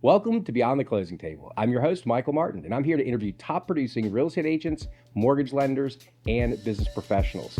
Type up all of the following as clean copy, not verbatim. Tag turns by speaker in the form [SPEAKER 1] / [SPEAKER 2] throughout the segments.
[SPEAKER 1] Welcome to Beyond the Closing Table. I'm your host, Michael Martin, and I'm here to interview top producing real estate agents, mortgage lenders, and business professionals.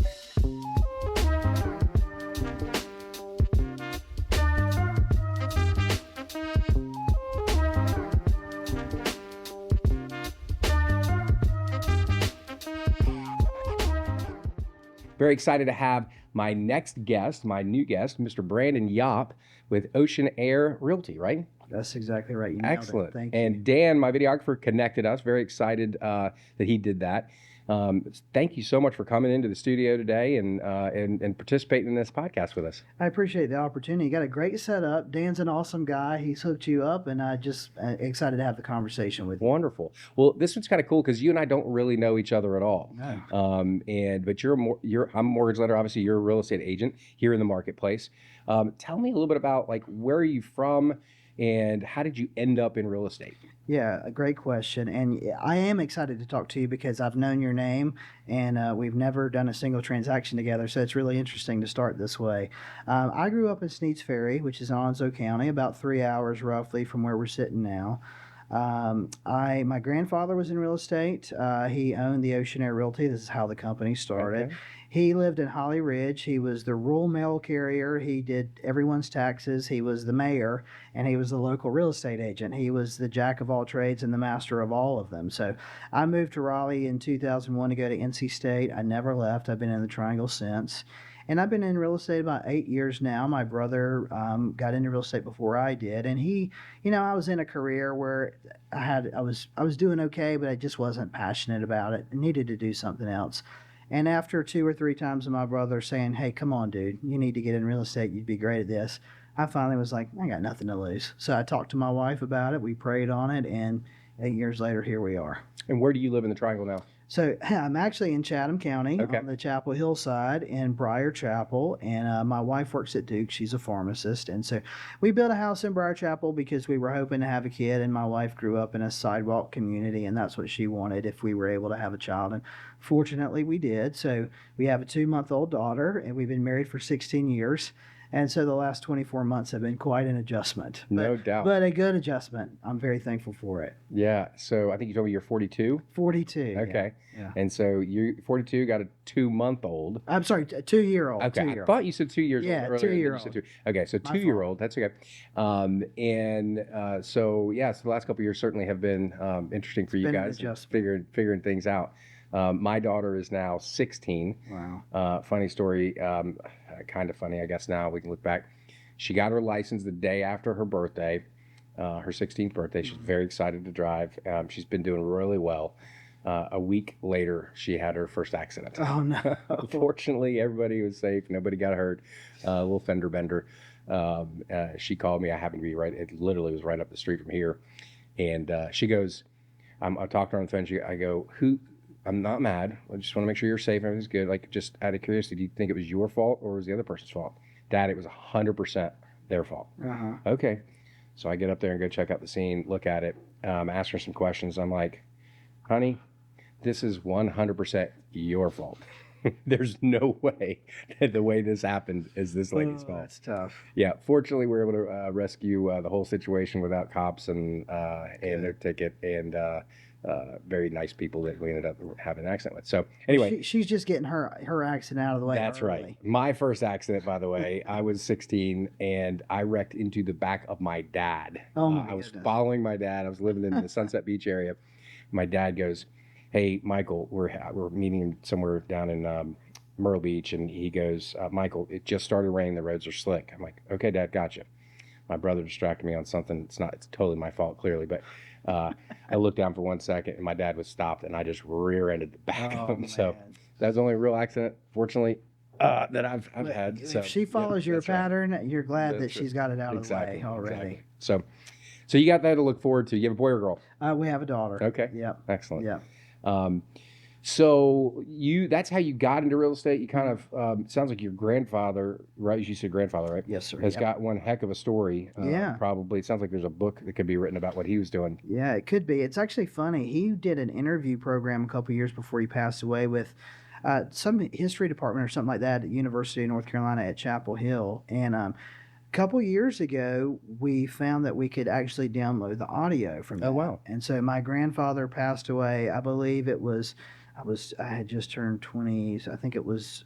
[SPEAKER 1] Very excited to have my next guest, my new guest, Mr. Brandon Yopp with Ocean Air Realty, right?
[SPEAKER 2] That's exactly right. You nailed
[SPEAKER 1] Excellent.
[SPEAKER 2] it. Thank you.
[SPEAKER 1] And Dan, my videographer, connected us. Very excited that he did that. Thank you so much for coming into the studio today and participating in this podcast with us.
[SPEAKER 2] I appreciate the opportunity. You got a great setup. Dan's an awesome guy. He's hooked you up, and I just excited to have the conversation with you.
[SPEAKER 1] Wonderful. Well, this one's kind of cool because you and I don't really know each other at all.
[SPEAKER 2] No.
[SPEAKER 1] But I'm a mortgage lender. Obviously, you're a real estate agent here in the marketplace. Tell me a little bit about where are you from and how did you end up in real estate?
[SPEAKER 2] Yeah, a great question. And I am excited to talk to you because I've known your name and we've never done a single transaction together. So it's really interesting to start this way. I grew up in Sneads Ferry, which is in Onslow County, about 3 hours roughly from where we're sitting now. My grandfather was in real estate. He owned the Ocean Air Realty. This is how the company started.
[SPEAKER 1] Okay.
[SPEAKER 2] He lived in Holly Ridge. He was the rural mail carrier. He did everyone's taxes. He was the mayor, and he was the local real estate agent. He was the jack of all trades and the master of all of them. So I moved to Raleigh in 2001 to go to NC State. I never left. I've been in the Triangle since. And I've been in real estate about 8 years now. My brother got into real estate before I did, and he, I was in a career where I was doing okay, but I just wasn't passionate about it. I needed to do something else. And after 2 or 3 times of my brother saying, "Hey, come on, dude, you need to get in real estate. You'd be great at this," I finally was like, I got nothing to lose. So I talked to my wife about it. We prayed on it, and 8 years later, here we are.
[SPEAKER 1] And where do you live in the Triangle now?
[SPEAKER 2] So I'm actually in Chatham County on the Chapel Hill side in Briar Chapel, and my wife works at Duke. She's a pharmacist, and so we built a house in Briar Chapel because we were hoping to have a kid, and my wife grew up in a sidewalk community, and that's what she wanted if we were able to have a child, and fortunately we did. So we have a 2-month-old daughter, and we've been married for 16 years. And so the last 24 months have been quite an adjustment.
[SPEAKER 1] No doubt.
[SPEAKER 2] But a good adjustment. I'm very thankful for it.
[SPEAKER 1] Yeah. So I think you told me you're 42.
[SPEAKER 2] 42.
[SPEAKER 1] Okay.
[SPEAKER 2] Yeah.
[SPEAKER 1] And so you're 42, got a 2-month-old.
[SPEAKER 2] I'm sorry, 2-year-old.
[SPEAKER 1] Okay.
[SPEAKER 2] 2-year-old.
[SPEAKER 1] I thought you said 2 years old.
[SPEAKER 2] Yeah,
[SPEAKER 1] Earlier.
[SPEAKER 2] 2-year-old.
[SPEAKER 1] Okay. So
[SPEAKER 2] My
[SPEAKER 1] 2-year-old. That's okay. So the last couple of years certainly have been interesting for you guys. Figuring things out. My daughter is now 16.
[SPEAKER 2] Wow.
[SPEAKER 1] Funny story. Kind of funny, I guess. Now we can look back. She got her license the day after her birthday, her 16th birthday. She's very excited to drive. She's been doing really well. A week later, she had her first accident.
[SPEAKER 2] Oh, no.
[SPEAKER 1] Fortunately, everybody was safe. Nobody got hurt. A little fender bender. She called me. I happened to be right. It literally was right up the street from here. And she goes, I talked to her on the phone. I go, I'm not mad. I just want to make sure you're safe and everything's good. Just out of curiosity, do you think it was your fault or was the other person's fault? Dad, it was 100% their fault.
[SPEAKER 2] Uh-huh.
[SPEAKER 1] Okay. So I get up there and go check out the scene, look at it, ask her some questions. I'm like, honey, this is 100% your fault. There's no way that the way this happened is this lady's fault.
[SPEAKER 2] That's tough.
[SPEAKER 1] Yeah. Fortunately, we were able to rescue the whole situation without cops and their ticket and very nice people that we ended up having an accident with. So anyway,
[SPEAKER 2] she's just getting her accident out of the way.
[SPEAKER 1] That's
[SPEAKER 2] early.
[SPEAKER 1] right. My first accident, by the way, I was 16 and I wrecked into the back of my dad.
[SPEAKER 2] Oh my
[SPEAKER 1] I was
[SPEAKER 2] goodness.
[SPEAKER 1] following my dad. I was living in the Sunset Beach area. My dad goes, "Hey, Michael, we're meeting somewhere down in Myrtle Beach," and he goes, "Michael, it just started raining. The roads are slick." I'm like, "Okay, Dad, gotcha." My brother distracted me on something. It's totally my fault, clearly, but I looked down for 1 second and my dad was stopped and I just rear-ended the back of him.
[SPEAKER 2] Man.
[SPEAKER 1] So that was the only real accident, fortunately, that I've had.
[SPEAKER 2] If she follows your pattern, right. You're glad that she's got it out of the way already.
[SPEAKER 1] Exactly. So you got that to look forward to. You have a boy or girl?
[SPEAKER 2] We have a daughter.
[SPEAKER 1] Okay.
[SPEAKER 2] Yep.
[SPEAKER 1] Excellent.
[SPEAKER 2] Yeah.
[SPEAKER 1] So that's how you got into real estate. You kind of sounds like your grandfather, right? You said grandfather, right?
[SPEAKER 2] Yes, sir.
[SPEAKER 1] Has got one heck of a story.
[SPEAKER 2] Yeah.
[SPEAKER 1] Probably. It sounds like there's a book that could be written about what he was doing.
[SPEAKER 2] Yeah, it could be. It's actually funny. He did an interview program a couple years before he passed away with some history department or something like that at University of North Carolina at Chapel Hill, and couple years ago, we found that we could actually download the audio from
[SPEAKER 1] Oh,
[SPEAKER 2] that.
[SPEAKER 1] wow.
[SPEAKER 2] And so my grandfather passed away. I believe I had just turned 20. So I think it was,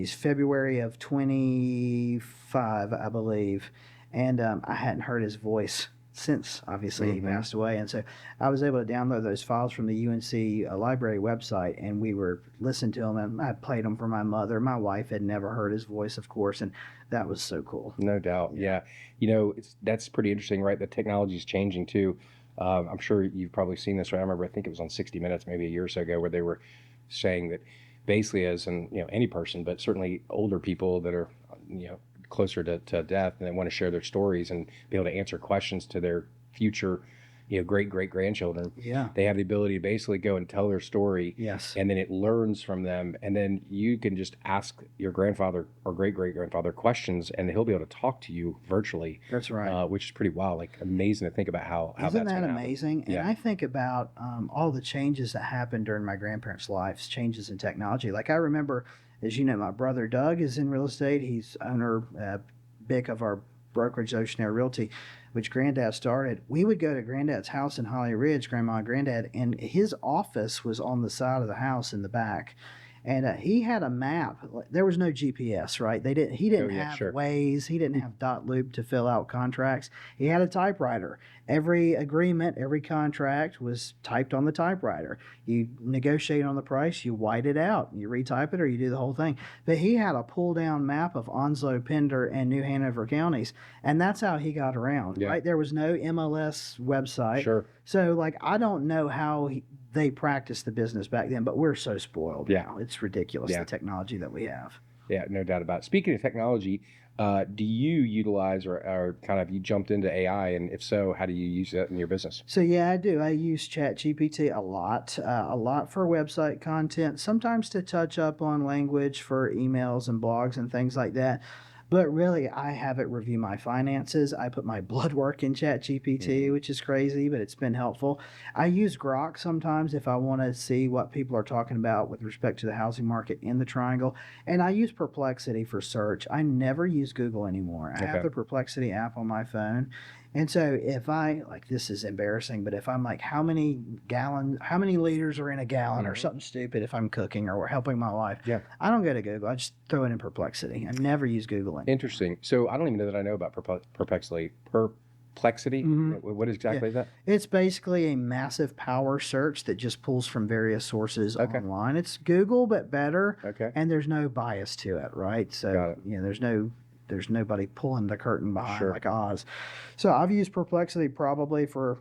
[SPEAKER 2] February of 25, I believe. And I hadn't heard his voice since, obviously, he
[SPEAKER 1] Mm-hmm.
[SPEAKER 2] passed away. And so I was able to download those files from the UNC library website, and we were listening to them, and I played them for my mother. My wife had never heard his voice, of course, and that was so cool.
[SPEAKER 1] No doubt.
[SPEAKER 2] Yeah.
[SPEAKER 1] Yeah. That's pretty interesting, right? The technology is changing too. I'm sure you've probably seen this, right? I remember, I think it was on 60 Minutes maybe a year or so ago, where they were saying that basically, as in, any person, but certainly older people that are, closer to death and they want to share their stories and be able to answer questions to their future, great great grandchildren.
[SPEAKER 2] Yeah.
[SPEAKER 1] They have the ability to basically go and tell their story,
[SPEAKER 2] Yes.
[SPEAKER 1] and then it learns from them, and then you can just ask your grandfather or great great grandfather questions, and he'll be able to talk to you virtually,
[SPEAKER 2] That's right.
[SPEAKER 1] which is pretty wild. Like, amazing to think about how
[SPEAKER 2] Isn't
[SPEAKER 1] that's
[SPEAKER 2] that
[SPEAKER 1] going to happen.
[SPEAKER 2] amazing? And
[SPEAKER 1] Yeah.
[SPEAKER 2] I think about all the changes that happened during my grandparents' lives, changes in technology. Like I remember, as you know, my brother Doug is in real estate. He's owner, big of our brokerage, Oceanair Realty, which Granddad started. We would go to Granddad's house in Holly Ridge, Grandma and Granddad, and his office was on the side of the house in the back. And he had a map. There was no GPS, right? He didn't
[SPEAKER 1] Oh, yeah,
[SPEAKER 2] have
[SPEAKER 1] sure.
[SPEAKER 2] Waze. He didn't have dot loop to fill out contracts. He had a typewriter. Every agreement, every contract was typed on the typewriter. You negotiate on the price, you white it out, you retype it, or you do the whole thing. But he had a pull down map of Onslow, Pender, and New Hanover counties, and that's how he got around.
[SPEAKER 1] Yeah.
[SPEAKER 2] Right? There was no MLS website.
[SPEAKER 1] Sure.
[SPEAKER 2] So, like, I don't know how they practiced the business back then, but we're so spoiled
[SPEAKER 1] Yeah.
[SPEAKER 2] now. It's ridiculous,
[SPEAKER 1] Yeah.
[SPEAKER 2] the technology that we have.
[SPEAKER 1] Yeah, no doubt about it. Speaking of technology, do you utilize or kind of you jumped into AI, and if so, how do you use that in your business?
[SPEAKER 2] So yeah, I do. I use ChatGPT a lot for website content, sometimes to touch up on language for emails and blogs and things like that. But really, I have it review my finances. I put my blood work in ChatGPT, which is crazy, but it's been helpful. I use Grok sometimes if I want to see what people are talking about with respect to the housing market in the Triangle. And I use Perplexity for search. I never use Google anymore. I have
[SPEAKER 1] Okay.
[SPEAKER 2] the Perplexity app on my phone. And so if I, like, this is embarrassing, but if I'm like, how many liters are in a gallon or
[SPEAKER 1] Mhm.
[SPEAKER 2] something stupid, if I'm cooking or helping my wife,
[SPEAKER 1] Yeah.
[SPEAKER 2] I don't go to Google. I just throw it in Perplexity. I never use Google anymore.
[SPEAKER 1] Interesting. So I don't even know that I know about perplexity. Perplexity.
[SPEAKER 2] Mhm.
[SPEAKER 1] What exactly is that?
[SPEAKER 2] It's basically a massive power search that just pulls from various sources
[SPEAKER 1] Okay.
[SPEAKER 2] online. It's Google, but better,
[SPEAKER 1] Okay.
[SPEAKER 2] and there's no bias to it, right?
[SPEAKER 1] Got
[SPEAKER 2] So,
[SPEAKER 1] it.
[SPEAKER 2] there's nobody pulling the curtain behind
[SPEAKER 1] Sure.
[SPEAKER 2] like Oz. So I've used Perplexity probably for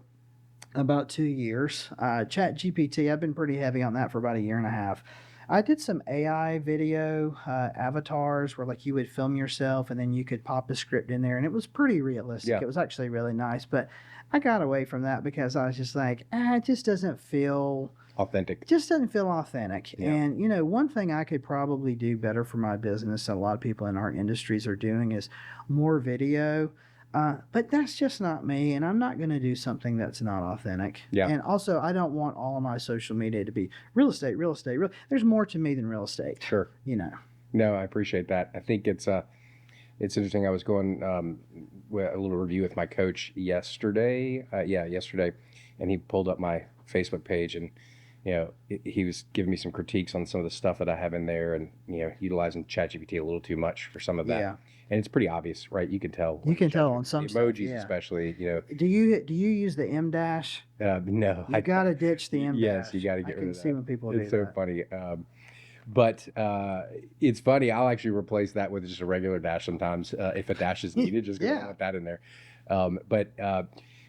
[SPEAKER 2] about 2 years. Chat GPT, I've been pretty heavy on that for about a year and a half. I did some AI video avatars where, like, you would film yourself and then you could pop a script in there, and it was pretty realistic.
[SPEAKER 1] Yeah.
[SPEAKER 2] It was actually really nice, but I got away from that because I was just like, it just doesn't feel
[SPEAKER 1] Authentic.
[SPEAKER 2] authentic.
[SPEAKER 1] Yeah.
[SPEAKER 2] And one thing I could probably do better for my business that a lot of people in our industries are doing is more video. But that's just not me, and I'm not going to do something that's not authentic.
[SPEAKER 1] Yeah.
[SPEAKER 2] And also, I don't want all of my social media to be real estate. There's more to me than real estate.
[SPEAKER 1] Sure. No, I appreciate that. I think it's interesting. I was going with a little review with my coach yesterday. Yesterday, and he pulled up my Facebook page, and he was giving me some critiques on some of the stuff that I have in there, and utilizing ChatGPT a little too much for some of that.
[SPEAKER 2] Yeah.
[SPEAKER 1] And it's pretty obvious, right? You can tell.
[SPEAKER 2] You
[SPEAKER 1] when
[SPEAKER 2] can
[SPEAKER 1] it's
[SPEAKER 2] tell
[SPEAKER 1] ChatGPT.
[SPEAKER 2] on some
[SPEAKER 1] the
[SPEAKER 2] stuff,
[SPEAKER 1] emojis,
[SPEAKER 2] yeah.
[SPEAKER 1] especially.
[SPEAKER 2] Do you use the M dash?
[SPEAKER 1] No,
[SPEAKER 2] You got to ditch the M dash.
[SPEAKER 1] Yes, you got to get
[SPEAKER 2] I
[SPEAKER 1] rid
[SPEAKER 2] can
[SPEAKER 1] of
[SPEAKER 2] see
[SPEAKER 1] that.
[SPEAKER 2] when people
[SPEAKER 1] It's
[SPEAKER 2] do
[SPEAKER 1] so
[SPEAKER 2] that.
[SPEAKER 1] funny. But it's funny. I'll actually replace that with just a regular dash sometimes if a dash is needed. Just because I
[SPEAKER 2] Yeah.
[SPEAKER 1] don't want that in there. But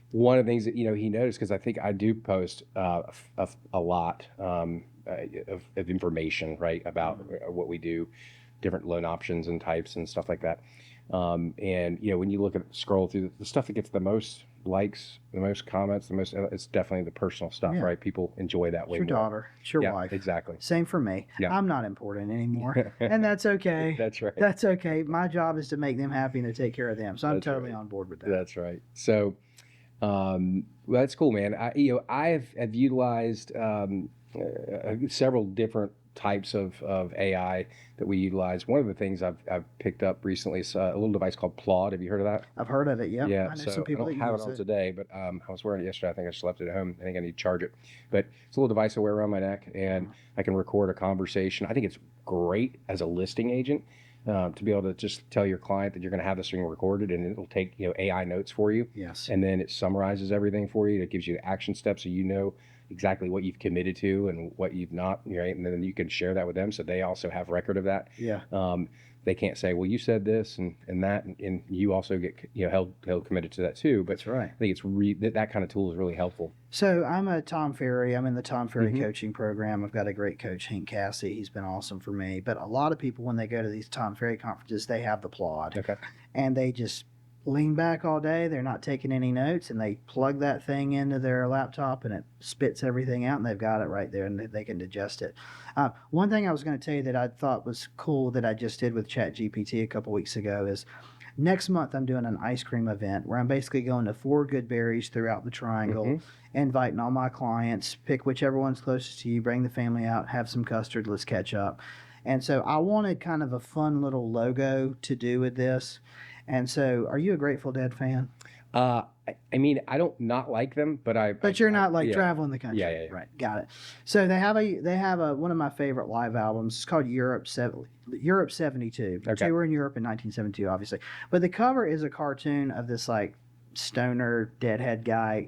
[SPEAKER 1] one of the things that he noticed, because I think I do post a lot of information, right, about what we do, different loan options and types and stuff like that. And when you scroll through the stuff that gets the most likes, the most comments, it's definitely the personal stuff,
[SPEAKER 2] Yeah.
[SPEAKER 1] right? People enjoy that
[SPEAKER 2] It's
[SPEAKER 1] way
[SPEAKER 2] your
[SPEAKER 1] more.
[SPEAKER 2] daughter. It's your
[SPEAKER 1] Yeah,
[SPEAKER 2] wife.
[SPEAKER 1] exactly.
[SPEAKER 2] Same for me.
[SPEAKER 1] Yeah.
[SPEAKER 2] I'm not important anymore. And that's okay.
[SPEAKER 1] That's right.
[SPEAKER 2] That's okay. My job is to make them happy and to take care of them. So I'm
[SPEAKER 1] That's
[SPEAKER 2] totally
[SPEAKER 1] right.
[SPEAKER 2] on board with that.
[SPEAKER 1] That's right. So, well, that's cool, man. I've utilized several different types of AI that we utilize. One of the things I've picked up recently is a little device called Plod. Have you heard of that?
[SPEAKER 2] I've heard of it. Yep.
[SPEAKER 1] Yeah,
[SPEAKER 2] I know
[SPEAKER 1] so
[SPEAKER 2] some
[SPEAKER 1] I
[SPEAKER 2] people
[SPEAKER 1] don't
[SPEAKER 2] that
[SPEAKER 1] have it
[SPEAKER 2] use
[SPEAKER 1] on
[SPEAKER 2] it.
[SPEAKER 1] today, but I was wearing it yesterday. I think I just left it at home. I think I need to charge it. But it's a little device I wear around my neck, and I can record a conversation. I think it's great as a listing agent to be able to just tell your client that you're going to have this thing recorded, and it'll take AI notes for you.
[SPEAKER 2] Yes.
[SPEAKER 1] And then it summarizes everything for you. It gives you the action steps so you know exactly what you've committed to and what you've not, right? And then you can share that with them so they also have record of that.
[SPEAKER 2] Yeah.
[SPEAKER 1] They can't say, well, you said this and that, and you also get held committed to that too. But
[SPEAKER 2] That's right.
[SPEAKER 1] I think it's that kind of tool is really helpful.
[SPEAKER 2] So I'm a Tom Ferry. I'm in the Tom Ferry
[SPEAKER 1] Mhm.
[SPEAKER 2] coaching program. I've got a great coach, Hank Cassie. He's been awesome for me. But a lot of people, when they go to these Tom Ferry conferences, they have the Plod,
[SPEAKER 1] Okay.
[SPEAKER 2] and they just lean back all day. They're not taking any notes, and they plug that thing into their laptop, and it spits everything out, and they've got it right there, and they can digest it. One thing I was going to tell you that I thought was cool that I just did with ChatGPT a couple weeks ago is next month I'm doing an ice cream event where I'm basically going to 4 good berries throughout the triangle,
[SPEAKER 1] Mhm.
[SPEAKER 2] inviting all my clients, pick whichever one's closest to you, bring the family out, have some custard, let's catch up. And so I wanted kind of a fun little logo to do with this. And so, are you a Grateful Dead fan?
[SPEAKER 1] I mean, I don't not like them, but
[SPEAKER 2] But you're not like
[SPEAKER 1] yeah.
[SPEAKER 2] traveling the country,
[SPEAKER 1] Yeah.
[SPEAKER 2] right? Got it. So they have a one of my favorite live albums. It's called Europe 72.
[SPEAKER 1] Okay.
[SPEAKER 2] They were in Europe in 1972, obviously. But the cover is a cartoon of this like stoner deadhead guy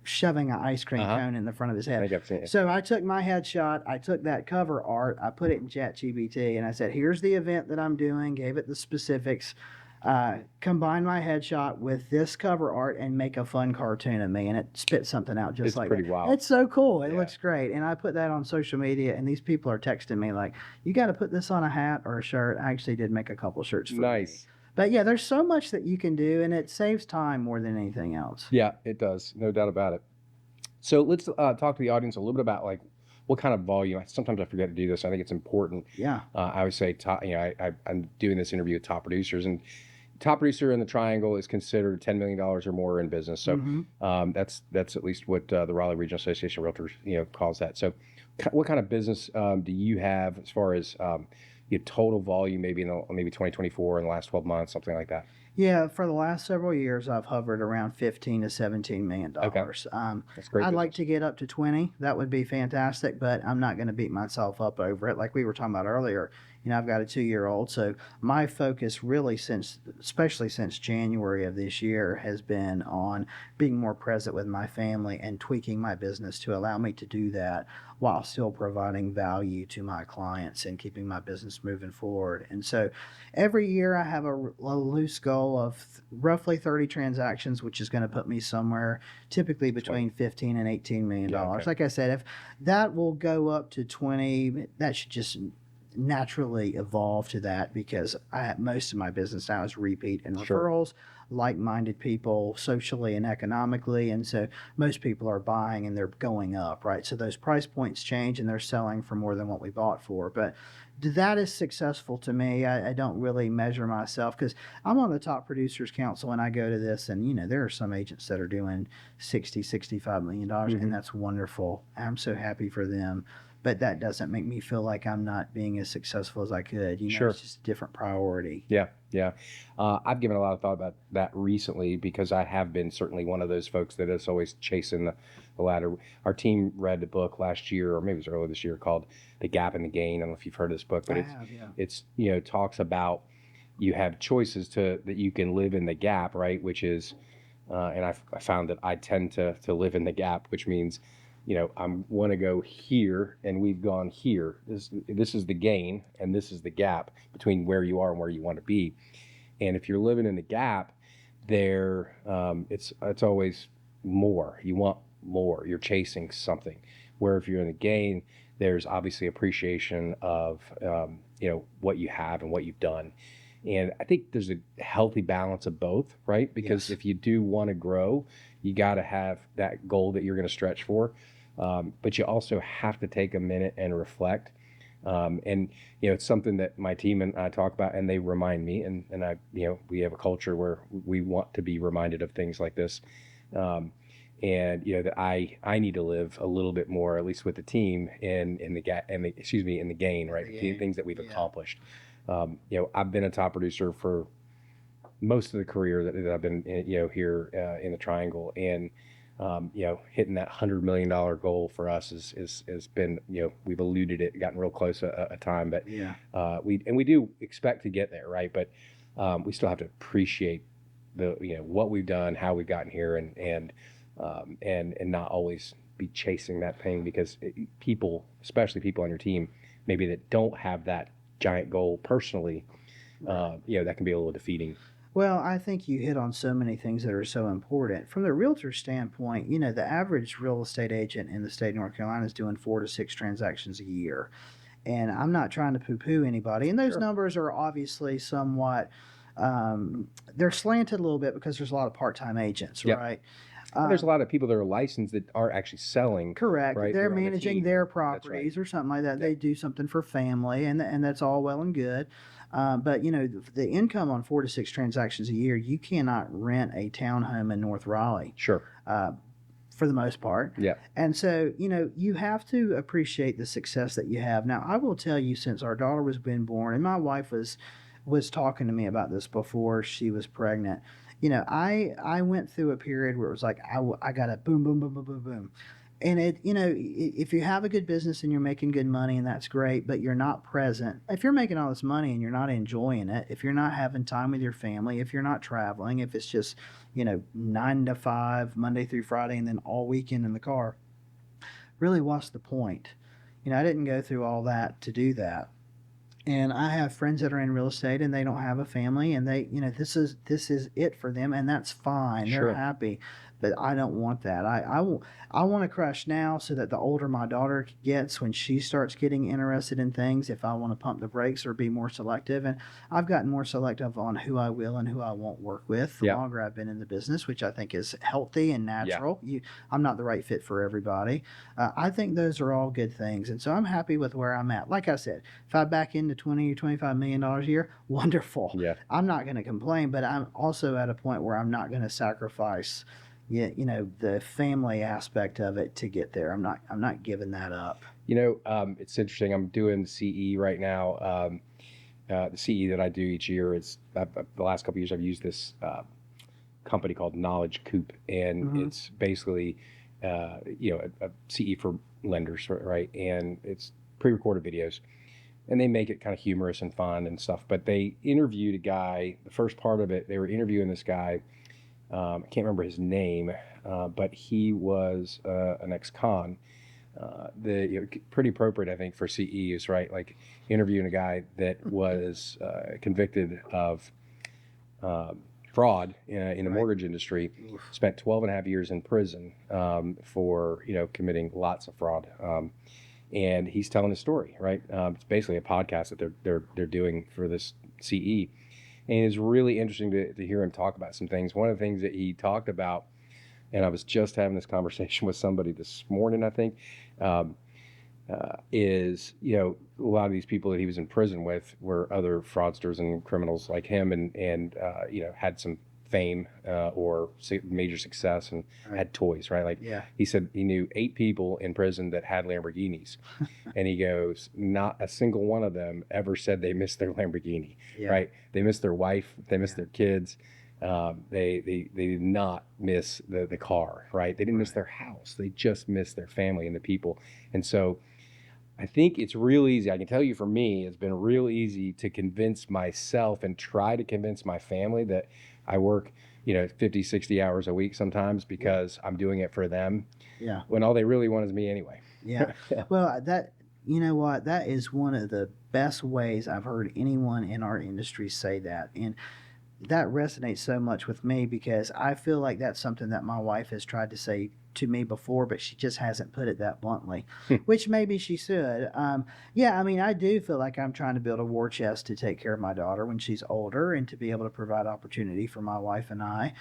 [SPEAKER 2] shoving an ice cream cone in the front of his
[SPEAKER 1] I
[SPEAKER 2] head.
[SPEAKER 1] think I've seen it.
[SPEAKER 2] So I took my headshot, I took that cover art, I put it in ChatGPT, and I said, "Here's the event that I'm doing." Gave it the specifics. Combine my headshot with this cover art and make a fun cartoon of me, and it spits something out just
[SPEAKER 1] It's
[SPEAKER 2] like
[SPEAKER 1] pretty
[SPEAKER 2] that.
[SPEAKER 1] wild.
[SPEAKER 2] It's so cool. It
[SPEAKER 1] Yeah.
[SPEAKER 2] looks great, and I put that on social media, and these people are texting me like, "You got to put this on a hat or a shirt." I actually did make a couple shirts for me.
[SPEAKER 1] Nice.
[SPEAKER 2] But yeah, there's so much that you can do, and it saves time more than anything else.
[SPEAKER 1] Yeah, it does. No doubt about it. So let's talk to the audience a little bit about like what kind of volume. Sometimes I forget to do this. I think it's important.
[SPEAKER 2] Yeah.
[SPEAKER 1] I always say, I'm doing this interview with top producers, and top producer in the triangle is considered $10 million or more in business. So that's at least what the Raleigh Regional Association of Realtors calls that. So what kind of business do you have as far as your total volume, maybe maybe 2024 in the last 12 months, something like that?
[SPEAKER 2] Yeah, for the last several years, I've hovered around $15 to $17 million.
[SPEAKER 1] Okay. That's great.
[SPEAKER 2] I'd like to get up to 20. That would be fantastic, but I'm not going to beat myself up over it. Like we were talking about earlier, I've got a 2-year-old, so my focus really especially since January of this year, has been on being more present with my family and tweaking my business to allow me to do that while still providing value to my clients and keeping my business moving forward. And so every year I have a loose goal of roughly 30 transactions, which is going to put me somewhere typically between 15 and 18 million dollars.
[SPEAKER 1] Okay.
[SPEAKER 2] Like I said, if that will go up to 20, that should just naturally evolve to that, because most of my business now is repeat and
[SPEAKER 1] Sure.
[SPEAKER 2] referrals, like-minded people socially and economically, and so most people are buying and they're going up, right? So those price points change and they're selling for more than what we bought for. But that is successful to me. I don't really measure myself because I'm on the top producers council and I go to this, and there are some agents that are doing $60-65 million, and that's wonderful. I'm so happy for them. But that doesn't make me feel like I'm not being as successful as I could.
[SPEAKER 1] Sure.
[SPEAKER 2] It's just a different priority.
[SPEAKER 1] Yeah. I've given a lot of thought about that recently because I have been certainly one of those folks that is always chasing the ladder. Our team read a book last year, or maybe it was earlier this year, called The Gap and the Gain. I don't know if you've heard of this book, but it's talks about you have choices that you can live in the gap, right? Which is, and I found that I tend to live in the gap, which means, I want to go here and we've gone here. This is the gain and this is the gap between where you are and where you want to be. And if you're living in the gap, it's always more. You want more. You're chasing something. Where if you're in the gain, there's obviously appreciation of what you have and what you've done. And I think there's a healthy balance of both, right? Because if you do want to grow, you got to have that goal that you're going to stretch for. But you also have to take a minute and reflect. And it's something that my team and I talk about, and they remind me. And we have a culture where we want to be reminded of things like this. and that I need to live a little bit more, at least with the team, in the gain, right? The things that we've accomplished. I've been a top producer for most of the career that I've been here in the Triangle, and hitting that $100 million goal for us has been, we've eluded it, gotten real close a time, but we do expect to get there, right? But we still have to appreciate what we've done, how we've gotten here, and not always be chasing that thing, because people, especially people on your team, maybe that don't have that giant goal personally, that can be a little defeating.
[SPEAKER 2] Well, I think you hit on so many things that are so important. From the realtor standpoint, the average real estate agent in the state of North Carolina is doing 4 to 6 transactions a year. And I'm not trying to poo-poo anybody. And those
[SPEAKER 1] Sure.
[SPEAKER 2] numbers are obviously somewhat, they're slanted a little bit because there's a lot of part-time agents,
[SPEAKER 1] Yep.
[SPEAKER 2] right?
[SPEAKER 1] And there's a lot of people that are licensed that are actually selling.
[SPEAKER 2] Correct.
[SPEAKER 1] Right?
[SPEAKER 2] They're
[SPEAKER 1] on the
[SPEAKER 2] managing
[SPEAKER 1] team.
[SPEAKER 2] their
[SPEAKER 1] That's right.
[SPEAKER 2] properties or something like that.
[SPEAKER 1] Yeah.
[SPEAKER 2] They do something for family, and that's all well and good. But the income on 4 to 6 transactions a year, you cannot rent a townhome in North Raleigh.
[SPEAKER 1] Sure.
[SPEAKER 2] For the most part.
[SPEAKER 1] Yeah.
[SPEAKER 2] And so, you have to appreciate the success that you have. Now, I will tell you, since our daughter was being born, and my wife was talking to me about this before she was pregnant. I went through a period where it was like I got a boom, boom, boom, boom, boom, boom. And if you have a good business and you're making good money, and that's great, but you're not present. If you're making all this money and you're not enjoying it, if you're not having time with your family, if you're not traveling, if it's just 9 to 5 Monday through Friday and then all weekend in the car, really, what's the point? I didn't go through all that to do that. And I have friends that are in real estate and they don't have a family, and they, this is it for them, and that's fine.
[SPEAKER 1] Sure.
[SPEAKER 2] They're happy, but I don't want that. I want to crush now so that the older my daughter gets, when she starts getting interested in things, if I want to pump the brakes or be more selective. And I've gotten more selective on who I will and who I won't work with the longer I've been in the business, which I think is healthy and natural. I'm not the right fit for everybody. I think those are all good things, and so I'm happy with where I'm at. Like I said, if I back into $20 or $25 million a year, wonderful.
[SPEAKER 1] Yeah.
[SPEAKER 2] I'm not going to complain, but I'm also at a point where I'm not going to sacrifice the family aspect of it to get there. I'm not giving that up.
[SPEAKER 1] It's interesting. I'm doing CE right now. The CE that I do each year is the last couple of years I've used this company called Knowledge Coop, and it's basically a CE for lenders, right? And it's pre-recorded videos, and they make it kind of humorous and fun and stuff. But they interviewed a guy. The first part of it, they were interviewing this guy. I can't remember his name, but he was an ex-con. Pretty appropriate, I think, for CEs, right? Like interviewing a guy that was convicted of fraud in the mortgage industry, spent 12 and a half years in prison for committing lots of fraud. And he's telling his story, right? It's basically a podcast that they're doing for this CE. And it's really interesting to hear him talk about some things. One of the things that he talked about, and I was just having this conversation with somebody this morning, I think, is, a lot of these people that he was in prison with were other fraudsters and criminals like him, and had some fame or major success, and had toys, right? Like, he said he knew 8 people in prison that had Lamborghinis, and he goes, not a single one of them ever said they missed their Lamborghini, right? They missed their wife, they missed their kids. They did not miss the car, right? They didn't miss their house. They just missed their family and the people. And so I think it's real easy. I can tell you, for me, it's been real easy to convince myself and try to convince my family that I work, 50, 60 hours a week sometimes, because I'm doing it for them.
[SPEAKER 2] Yeah.
[SPEAKER 1] When all they really want is me anyway.
[SPEAKER 2] Yeah. Well, you know what? That is one of the best ways I've heard anyone in our industry say that. And that resonates so much with me, because I feel like that's something that my wife has tried to say to me before, but she just hasn't put it that bluntly, which maybe she should. I do feel like I'm trying to build a war chest to take care of my daughter when she's older, and to be able to provide opportunity for my wife and I.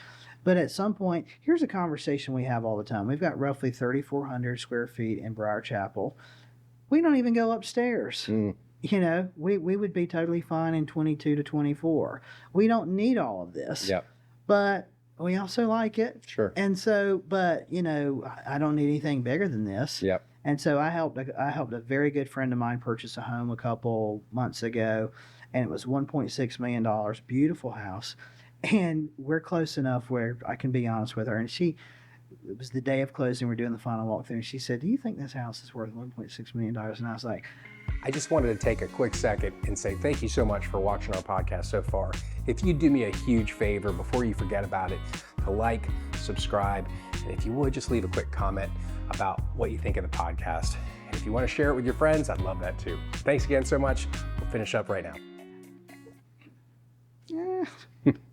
[SPEAKER 2] But at some point, here's a conversation we have all the time. We've got roughly 3,400 square feet in Briar Chapel. We don't even go upstairs. We would be totally fine in 22 to 24. We don't need all of this.
[SPEAKER 1] Yep.
[SPEAKER 2] But we also like it.
[SPEAKER 1] Sure.
[SPEAKER 2] And so, but you know, I don't need anything bigger than this.
[SPEAKER 1] Yep.
[SPEAKER 2] And so I helped a very good friend of mine purchase a home a couple months ago, and it was $1.6 million, beautiful house. And we're close enough where I can be honest with her. And it was the day of closing, we're doing the final walkthrough, and she said, "Do you think this house is worth $1.6 million?" And I was like,
[SPEAKER 1] I just wanted to take a quick second and say thank you so much for watching our podcast so far. If you do me a huge favor before you forget about it, to like, subscribe, and if you would, just leave a quick comment about what you think of the podcast. And if you want to share it with your friends, I'd love that too. Thanks again so much. We'll finish up right now.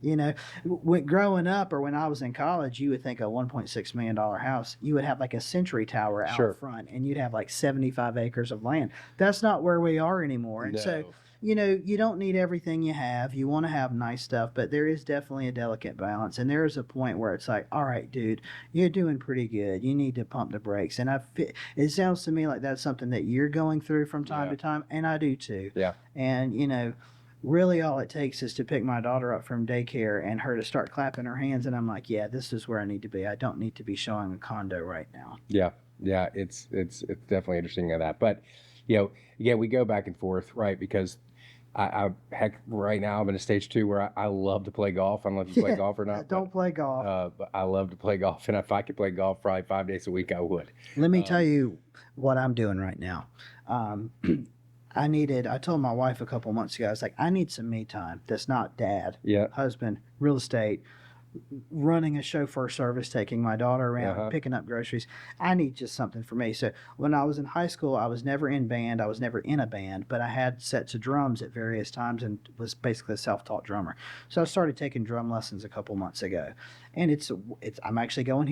[SPEAKER 2] you know, when growing up or when I was in college, you would think a $1.6 million house, you would have like a Century Tower out
[SPEAKER 1] Sure.
[SPEAKER 2] front, and you'd have like 75 acres of land. That's not where we are anymore. And so, you know, you don't need everything you have. You want to have nice stuff, but there is definitely a delicate balance. And there is a point where it's like, all right, dude, you're doing pretty good. You need to pump the brakes. And it sounds to me like that's something that you're going through from time to time, and I do too.
[SPEAKER 1] Yeah.
[SPEAKER 2] And, you know, really all it takes is to pick my daughter up from daycare and her to start clapping her hands, and I'm like, yeah, this is where I need to be. I don't need to be showing a condo right now.
[SPEAKER 1] Yeah, it's definitely interesting of that. But you know, yeah, we go back and forth, right? Because I heck, right now I'm in a stage 2 where I love to play golf. I don't know if you play golf or not.
[SPEAKER 2] Don't play golf.
[SPEAKER 1] But I love to play golf, and if I could play golf probably 5 days a week, I would.
[SPEAKER 2] Let me tell you what I'm doing right now. I told my wife a couple months ago, I was like, I need some me time. That's not dad, husband, real estate, running a chauffeur service, taking my daughter around, picking up groceries. I need just something for me. So when I was in high school, I was never in band. I was never in a band, but I had sets of drums at various times and was basically a self-taught drummer. So I started taking drum lessons a couple months ago, and I'm actually going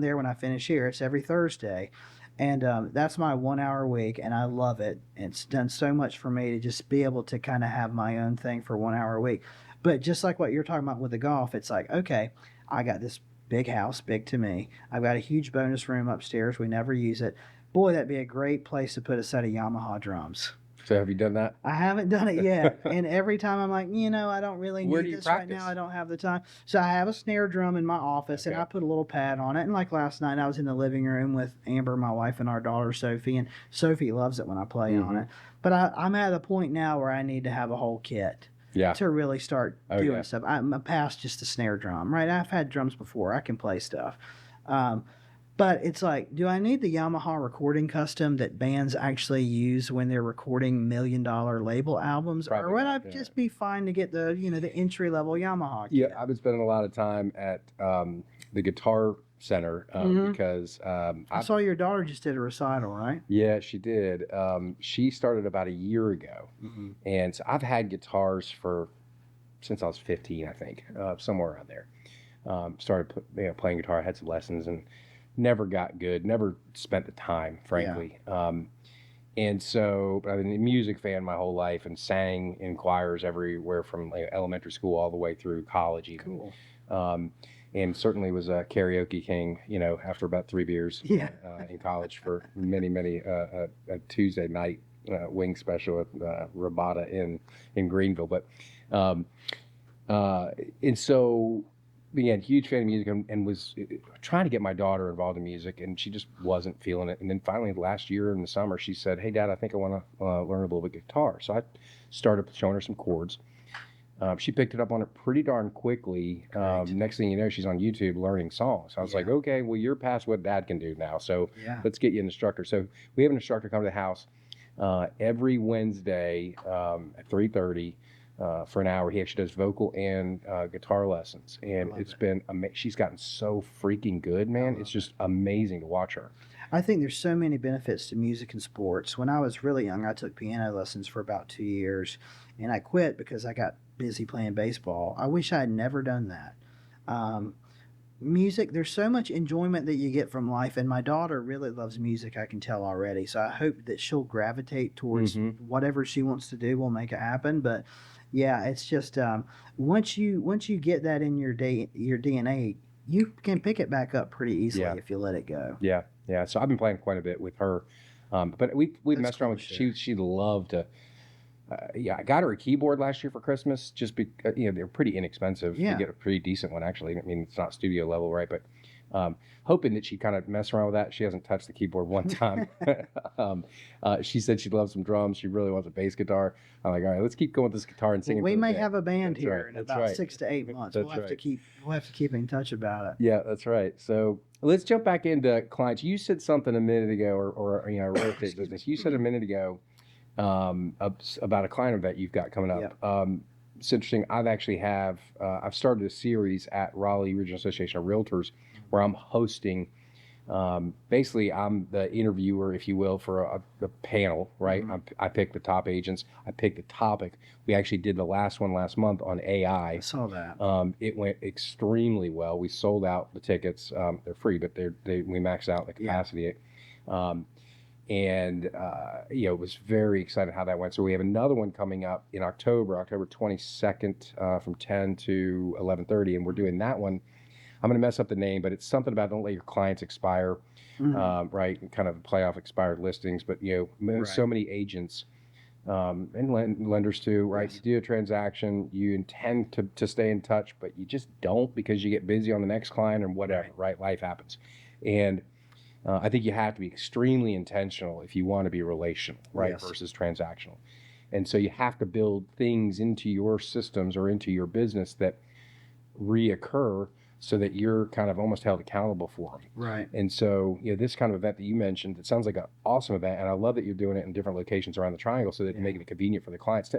[SPEAKER 2] there when I finish here. It's every Thursday. And that's my 1 hour week, and I love it. It's done so much for me to just be able to kind of have my own thing for 1 hour a week. But just like what you're talking about with the golf, it's like, okay, I got this big house, big to me. I've got a huge bonus room upstairs. We never use it. Boy, that'd be a great place to put a set of Yamaha drums.
[SPEAKER 1] So have you done that?
[SPEAKER 2] I haven't done it yet. And every time I'm like, you know, I don't really need this right now. I don't have the time. So I have a snare drum in my office, and I put a little pad on it. And like last night, I was in the living room with Amber, my wife, and our daughter, Sophie. And Sophie loves it when I play on it. But I'm at a point now where I need to have a whole kit. To really start doing stuff. I'm past just a snare drum, right? I've had drums before. I can play stuff. But it's like, do I need the Yamaha recording custom that bands actually use when they're recording $1 million label albums? Probably or would I just be fine to get the entry level Yamaha kit?
[SPEAKER 1] Yeah, I've been spending a lot of time at the Guitar Center because
[SPEAKER 2] I saw your daughter just did a recital, right?
[SPEAKER 1] Yeah, she did. She started about a year ago, and so I've had guitars since I was 15, I think, somewhere around there. Started playing guitar. I had some lessons and never got good. Never spent the time, frankly. And so I've been a music fan my whole life and sang in choirs everywhere from elementary school all the way through college even. Cool. And certainly was a karaoke king, after about 3 beers in college for many, a Tuesday night wing special at Rabata in Greenville. But and so began huge fan of music and was trying to get my daughter involved in music, and she just wasn't feeling it. And then finally last year in the summer, she said, "Hey, Dad, I think I want to learn a little bit of guitar." So I started showing her some chords. She picked it up on it pretty darn quickly. Next thing you know, she's on YouTube learning songs. I was like, okay, well, you're past what Dad can do now, so let's get you an instructor. So we have an instructor come to the house every Wednesday at 3:30 for an hour. He actually does vocal and guitar lessons, and it's been she's gotten so freaking good, man. It's just amazing to watch her.
[SPEAKER 2] I think there's so many benefits to music and sports. When I was really young, I took piano lessons for about 2 years, and I quit because I got busy playing baseball. I wish I had never done that. Music, there's so much enjoyment that you get from life, and my daughter really loves music, I can tell already. So I hope that she'll gravitate towards whatever she wants to do. We'll make it happen. But yeah, it's just once you get that in your DNA, you can pick it back up pretty easily if you let it go.
[SPEAKER 1] Yeah. So I've been playing quite a bit with her, but we've messed around with. She loved to Yeah, I got her a keyboard last year for Christmas. Just they're pretty inexpensive.
[SPEAKER 2] Yeah.
[SPEAKER 1] You get a pretty decent one, actually. I mean, it's not studio level, right? But hoping that she kind of mess around with that. She hasn't touched the keyboard one time. She said she loves some drums. She really wants a bass guitar. I'm like, all right, let's keep going with this guitar and singing.
[SPEAKER 2] We
[SPEAKER 1] for the
[SPEAKER 2] may
[SPEAKER 1] day.
[SPEAKER 2] have a band
[SPEAKER 1] That's
[SPEAKER 2] here
[SPEAKER 1] right.
[SPEAKER 2] in
[SPEAKER 1] That's
[SPEAKER 2] about
[SPEAKER 1] right.
[SPEAKER 2] 6 to 8 months.
[SPEAKER 1] That's
[SPEAKER 2] We'll have
[SPEAKER 1] right.
[SPEAKER 2] to keep in touch about it.
[SPEAKER 1] Yeah, that's right. So let's jump back into clients. You said something a minute ago, or real estate business. You said a minute ago about a client event you've got coming up.
[SPEAKER 2] Yep.
[SPEAKER 1] It's interesting. I've started a series at Raleigh Regional Association of Realtors where I'm hosting. Basically, I'm the interviewer, if you will, for a panel, right? I pick the top agents. I pick the topic. We actually did the last one last month on AI.
[SPEAKER 2] I saw that.
[SPEAKER 1] It went extremely well. We sold out the tickets. They're free, but we maxed out the capacity. It was very excited how that went. So we have another one coming up in October 22nd, from 10 to 11:30, and we're doing that one. I'm going to mess up the name, but it's something about don't let your clients expire, right? And kind of play off expired listings. But so many agents and lenders too, right?
[SPEAKER 2] Yes.
[SPEAKER 1] You do a transaction, you intend to stay in touch, but you just don't because you get busy on the next client or whatever, right? Life happens, and I think you have to be extremely intentional if you want to be relational, right?
[SPEAKER 2] Yes.
[SPEAKER 1] Versus transactional. And so you have to build things into your systems or into your business that reoccur so that you're kind of almost held accountable for them.
[SPEAKER 2] Right.
[SPEAKER 1] And so, this kind of event that you mentioned, it sounds like an awesome event. And I love that you're doing it in different locations around the triangle so that you're making it convenient for the clients.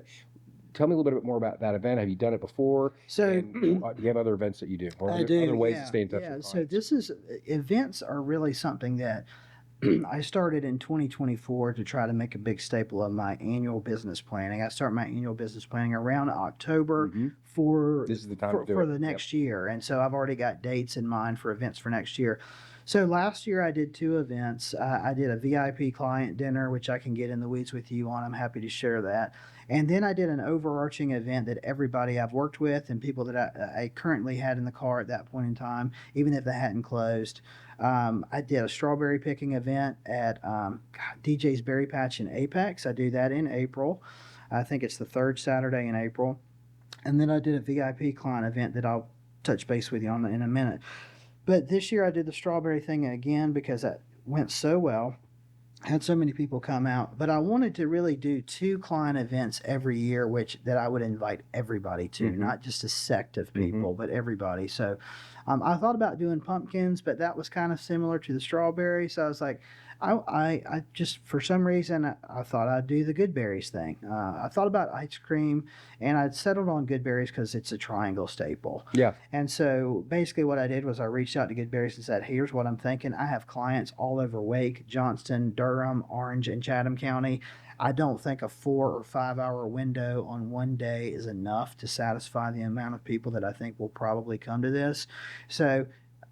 [SPEAKER 1] Tell me a little bit more about that event. Have you done it before?
[SPEAKER 2] So
[SPEAKER 1] and, do you have other events that you do? Or
[SPEAKER 2] I
[SPEAKER 1] are
[SPEAKER 2] do.
[SPEAKER 1] there other ways
[SPEAKER 2] yeah,
[SPEAKER 1] to stay in touch
[SPEAKER 2] yeah.
[SPEAKER 1] with
[SPEAKER 2] So
[SPEAKER 1] clients?
[SPEAKER 2] events are really something that I started in 2024 to try to make a big staple of my annual business planning. I start my annual business planning around October for
[SPEAKER 1] This is the time to do
[SPEAKER 2] for
[SPEAKER 1] it.
[SPEAKER 2] the next year, and so I've already got dates in mind for events for next year. So last year I did two events. I did a VIP client dinner, which I can get in the weeds with you on. I'm happy to share that. And then I did an overarching event that everybody I've worked with and people that I currently had in the car at that point in time, even if they hadn't closed. I did a strawberry picking event at DJ's Berry Patch in Apex. I do that in April. I think it's the third Saturday in April. And then I did a VIP client event that I'll touch base with you on in a minute. But this year I did the strawberry thing again because that went so well. Had so many people come out, but I wanted to really do two client events every year, which that I would invite everybody to, not just a sect of people, but everybody. So I thought about doing pumpkins, but that was kind of similar to the strawberry. So I was like, I just, for some reason, I thought I'd do the good berries thing. I thought about ice cream, and I'd settled on good berries because it's a triangle staple.
[SPEAKER 1] Yeah.
[SPEAKER 2] And so basically what I did was I reached out to Good Berries and said, here's what I'm thinking. I have clients all over Wake, Johnston, Durham, Orange, and Chatham County. I don't think a 4 or 5 hour window on one day is enough to satisfy the amount of people that I think will probably come to this. So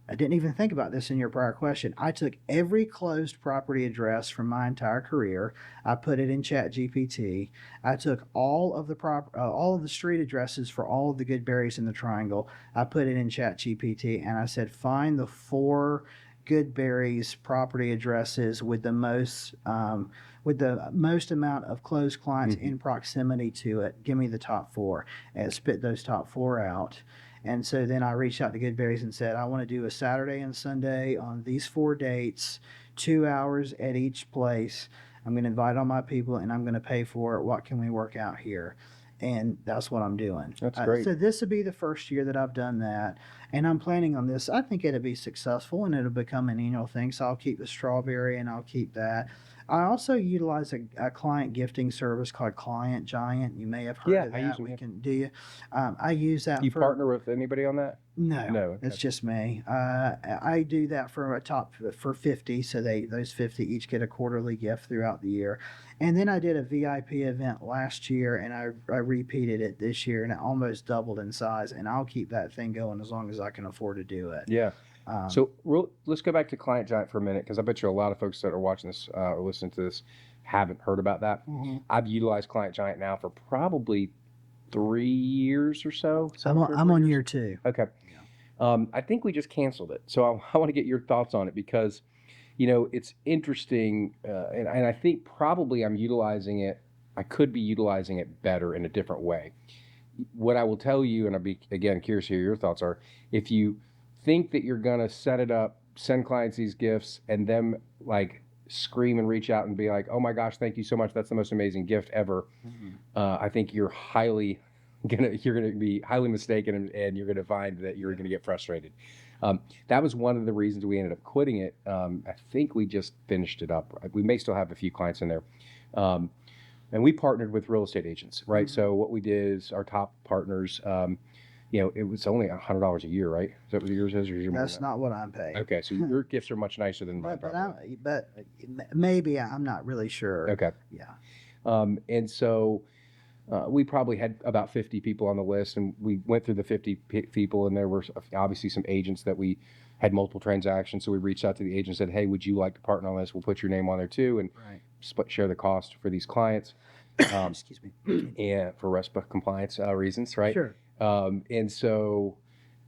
[SPEAKER 2] I didn't even think about this in your prior question. I took every closed property address from my entire career. I put it in ChatGPT. I took all of the street addresses for all of the good berries in the triangle. I put it in ChatGPT, and I said, find the 4 good berries property addresses with the most amount of closed clients in proximity to it. Give me the top 4, and spit those top 4 out. And so then I reached out to Good Berries and said, I want to do a Saturday and Sunday on these 4 dates, 2 hours at each place. I'm going to invite all my people and I'm going to pay for it. What can we work out here? And that's what I'm doing.
[SPEAKER 1] That's great.
[SPEAKER 2] So this will be the first year that I've done that. And I'm planning on this. I think it'll be successful and it'll become an annual thing. So I'll keep the strawberry and I'll keep that. I also utilize a client gifting service called Client Giant. You may have heard of that.
[SPEAKER 1] I use them.
[SPEAKER 2] Do you? I use that.
[SPEAKER 1] Do you partner with anybody on that?
[SPEAKER 2] No,
[SPEAKER 1] Okay.
[SPEAKER 2] it's just me. I do that for for 50, so those 50 each get a quarterly gift throughout the year. And then I did a VIP event last year, and I repeated it this year, and it almost doubled in size. And I'll keep that thing going as long as I can afford to do it.
[SPEAKER 1] Yeah. So let's go back to Client Giant for a minute, because I bet you a lot of folks that are watching this or listening to this haven't heard about that. I've utilized Client Giant now for probably 3 years or so.
[SPEAKER 2] I'm on year 2.
[SPEAKER 1] Okay. I think we just canceled it. So I want to get your thoughts on it because, it's interesting. And I think probably I'm utilizing it I could be utilizing it better in a different way. What I will tell you, and I'll be again curious to hear your thoughts are, if you think that you're gonna set it up, send clients these gifts, and them like scream and reach out and be like, "Oh my gosh, thank you so much! That's the most amazing gift ever." I think you're gonna be highly mistaken, and you're gonna find that you're gonna get frustrated. That was one of the reasons we ended up quitting it. I think we just finished it up. We may still have a few clients in there. And we partnered with real estate agents, right? So what we did is our top partners, it was only $100 a year, right? Is that what yours is, or is yours more
[SPEAKER 2] That's
[SPEAKER 1] than that?
[SPEAKER 2] not what I'm paying.
[SPEAKER 1] Okay, so your gifts are much nicer than mine,
[SPEAKER 2] But
[SPEAKER 1] probably.
[SPEAKER 2] maybe I'm not really sure.
[SPEAKER 1] Okay.
[SPEAKER 2] Yeah.
[SPEAKER 1] And so we probably had about 50 people on the list, and we went through the 50 people, and there were obviously some agents that we had multiple transactions. So we reached out to the agent and said, "Hey, would you like to partner on this? We'll put your name on there too, and share the cost for these clients."
[SPEAKER 2] Excuse me.
[SPEAKER 1] And for RESPA compliance reasons, right?
[SPEAKER 2] Sure.
[SPEAKER 1] And so,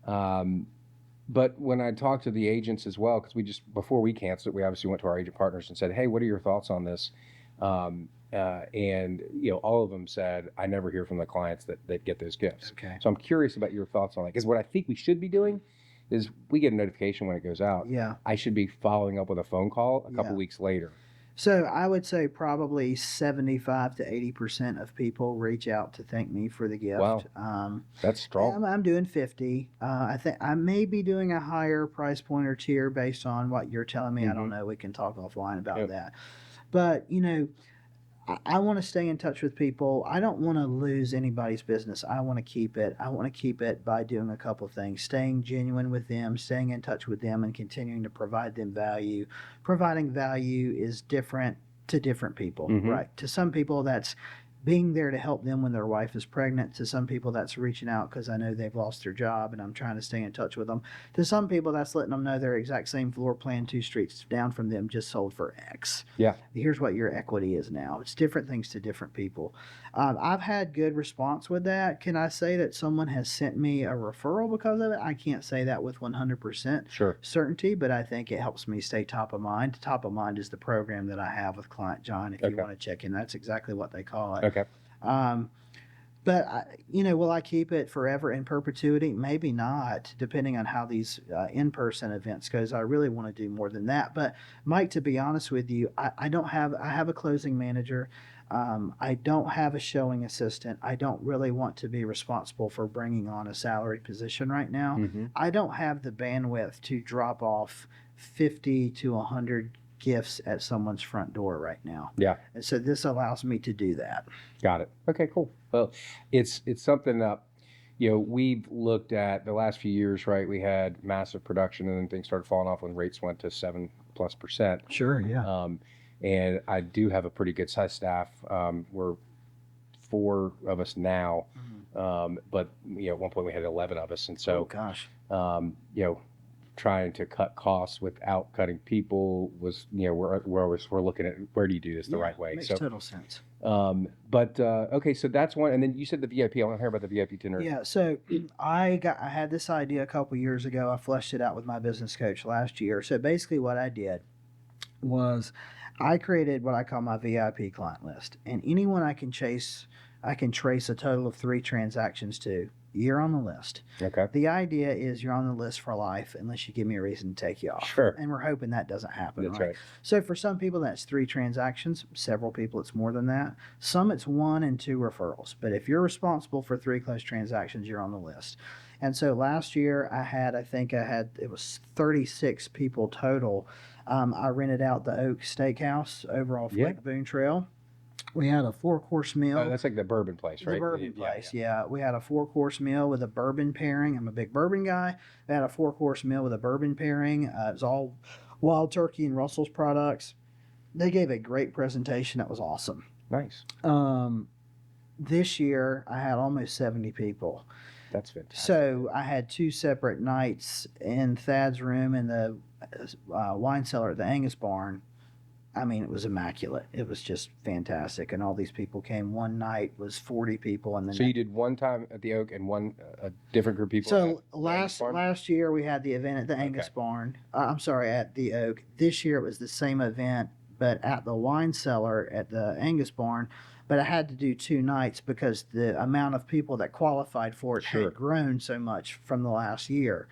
[SPEAKER 1] but when I talked to the agents as well, because before we canceled it, we obviously went to our agent partners and said, "Hey, what are your thoughts on this?" And all of them said, "I never hear from the clients that get those gifts."
[SPEAKER 2] Okay.
[SPEAKER 1] So I'm curious about your thoughts on that, because what I think we should be doing is we get a notification when it goes out.
[SPEAKER 2] Yeah.
[SPEAKER 1] I should be following up with a phone call a couple
[SPEAKER 2] Yeah.
[SPEAKER 1] weeks later.
[SPEAKER 2] So I would say probably 75 to 80% of people reach out to thank me for the gift.
[SPEAKER 1] Wow. That's strong.
[SPEAKER 2] I'm doing 50. I think I may be doing a higher price point or tier based on what you're telling me. I don't know. We can talk offline about that. But, I want to stay in touch with people. I don't want to lose anybody's business. I want to keep it. I want to keep it by doing a couple of things, staying genuine with them, staying in touch with them, and continuing to provide them value. Providing value is different to different people, right? To some people, that's being there to help them when their wife is pregnant. To some people, that's reaching out because I know they've lost their job and I'm trying to stay in touch with them. To some people, that's letting them know their exact same floor plan 2 streets down from them just sold for X.
[SPEAKER 1] Yeah.
[SPEAKER 2] Here's what your equity is now. It's different things to different people. I've had good response with that. Can I say that someone has sent me a referral because of it? I can't say that with 100% certainty, but I think it helps me stay top of mind. Top of mind is the program that I have with Client John. If you want to check in, that's exactly what they call it.
[SPEAKER 1] Okay.
[SPEAKER 2] But will I keep it forever in perpetuity? Maybe not, depending on how these in-person events goes. I really want to do more than that. But Mike, to be honest with you, I have a closing manager. I don't have a showing assistant. I don't really want to be responsible for bringing on a salary position right now. I don't have the bandwidth to drop off 50 to 100 gifts at someone's front door right now.
[SPEAKER 1] Yeah.
[SPEAKER 2] And so this allows me to do that.
[SPEAKER 1] Got it. Okay, cool. Well, it's something that, we've looked at the last few years, right? We had massive production and then things started falling off when rates went to 7+%.
[SPEAKER 2] Sure. Yeah.
[SPEAKER 1] And I do have a pretty good sized staff. We're 4 of us now. But at one point we had 11 of us. And so,
[SPEAKER 2] gosh.
[SPEAKER 1] Trying to cut costs without cutting people was, we're looking at where do you do this the right way.
[SPEAKER 2] Makes total sense.
[SPEAKER 1] Okay, so that's one. And then you said the VIP. I want to hear about the VIP dinner.
[SPEAKER 2] Yeah, so I had this idea a couple years ago. I fleshed it out with my business coach last year. So basically what I did was I created what I call my VIP client list. And anyone I can trace a total of 3 transactions to. You're on the list.
[SPEAKER 1] Okay.
[SPEAKER 2] The idea is you're on the list for life unless you give me a reason to take you off.
[SPEAKER 1] Sure.
[SPEAKER 2] And we're hoping that doesn't happen.
[SPEAKER 1] That's right.
[SPEAKER 2] So for some people, that's 3 transactions. Several people, it's more than that. Some, it's 1 and 2 referrals. But if you're responsible for 3 closed transactions, you're on the list. And so last year, it was 36 people total. I rented out the Oak Steakhouse over off Lake Boone Trail. We had a 4-course meal.
[SPEAKER 1] Oh, that's like the bourbon place, right?
[SPEAKER 2] The bourbon place, yeah. We had a 4-course meal with a bourbon pairing. I'm a big bourbon guy. We had a 4-course meal with a bourbon pairing. It was all wild turkey and Russell's products. They gave a great presentation. That was awesome.
[SPEAKER 1] Nice.
[SPEAKER 2] This year, I had almost 70 people.
[SPEAKER 1] That's fantastic.
[SPEAKER 2] So I had 2 separate nights in Thad's room in the wine cellar at the Angus Barn. I mean, it was immaculate. It was just fantastic. And all these people came. One night was 40 people. And then
[SPEAKER 1] so you did one time at the Oak and one a different group of people.
[SPEAKER 2] So last year we had the event at the Angus Barn. At the Oak. This year it was the same event, but at the wine cellar at the Angus Barn. but I had to do 2 nights because the amount of people that qualified for it
[SPEAKER 1] Sure.
[SPEAKER 2] had grown so much from the last year.